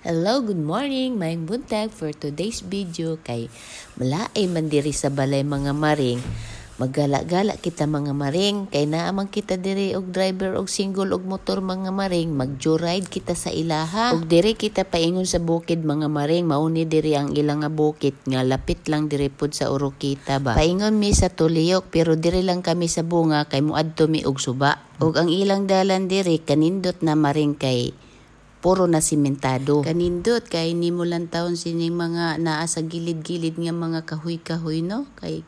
Hello, good morning. Maayong buntag for today's video kay malaay man diri sa balay mga maring. Maggala-gala kita mga maring kay naamang kita diri og driver og single og motor mga maring. Mag-joyride kita sa ilaha. Og diri kita paingon sa bukid mga maring. Mauni diri ang ilang nga bukid nga lapit lang diri pud sa Urukita ba. Paingon mi sa Tuliyok pero diri lang kami sa bunga kay muadto mi og suba. Og ang ilang dalan diri kanindot na maring kay puro na simentado. Kanindot kay nimo lang taon sining mga naa sa gilid-gilid nga mga kahoy-kahoy no kay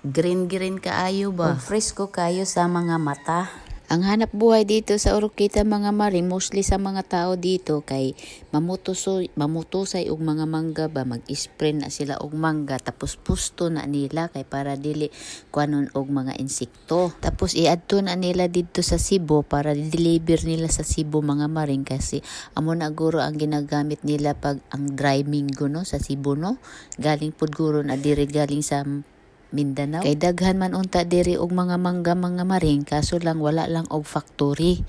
green kaayo ba. O fresco kayo sa mga mata. Ang hanap buhay dito sa Urukita mga maring mostly sa mga tao dito kay mamutusay og mga mangga ba, mag-spray na sila og mangga tapos pusto na nila kay para dili kuanon og mga insekto. Tapos iadto na nila dito sa Cebu para deliver nila sa Cebu mga maring kasi amo na guro ang ginagamit nila pag ang dry mango no sa Cebu no. Galing pud guro na diri galing sa Mindanao. Kay daghan man unta diri og mga mangga mga maring kaso lang wala lang og factory.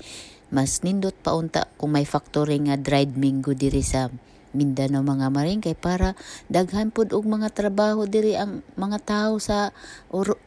Mas nindot pa unta kung may factory nga dried mango diri sa Mindanao mga maring kay para daghan pud og mga trabaho diri ang mga tao sa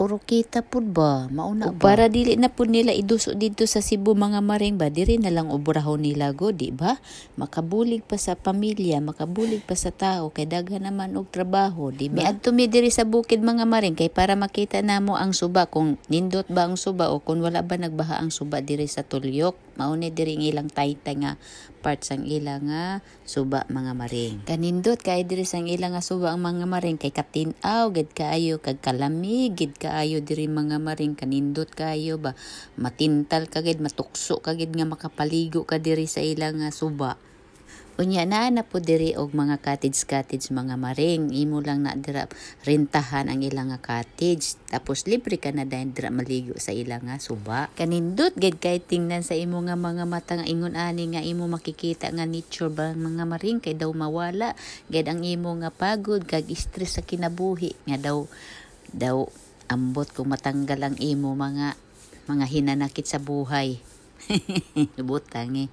Urukita pud ba mauna ba. Para dili na pud nila iduso dito sa Cebu mga maring ba diri na lang obrahon nila go di ba makabulig pa sa pamilya makabulig pa sa tao kay daghan naman og trabaho di ba. Miadto mi diri sa bukid mga maring kay para makita namo ang suba kung nindot ba ang suba o kung wala ba nagbaha ang suba diri sa Tuliyok. Mauni diri ang ilang taytay nga parts ang ilang nga suba mga maring. Kanindot kay diri sang ilang nga suba ang mga maring kay katin-aw gid kaayo kag kalamig gid kaayo diri mga maring kanindot kaayo ba matintal kagid matukso kagid nga makapaligo ka diri sa ilang nga suba. Unya na po diri og mga cottage mga maring. Imo lang na dira rentahan ang ilang nga cottage. Tapos libre ka na dahil dira maligo sa ilang nga suba. Kanindot gid kay tingnan sa imo nga mga mata nga ingon ani nga imo makikita nga nature ba mga maring kay daw mawala gid ang imo nga pagod kag stress sa kinabuhi nga daw ambot kung matanggal ang imo mga hinanakit sa buhay. Butang eh.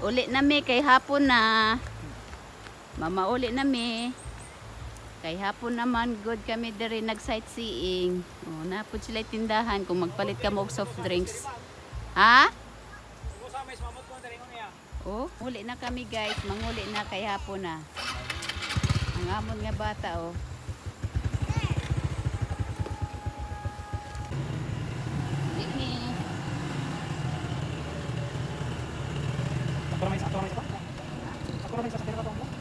Uli nami kay hapon na. Mama uli nami. Kay hapon naman good kami diri nag sightseeing. Oh, napud sila tindahan kung magpalit ka mo og soft drinks. Ha? Oh, uli na kami guys. Manguli na kay hapon na. Ang amon nga bata oh. Ako na may isa.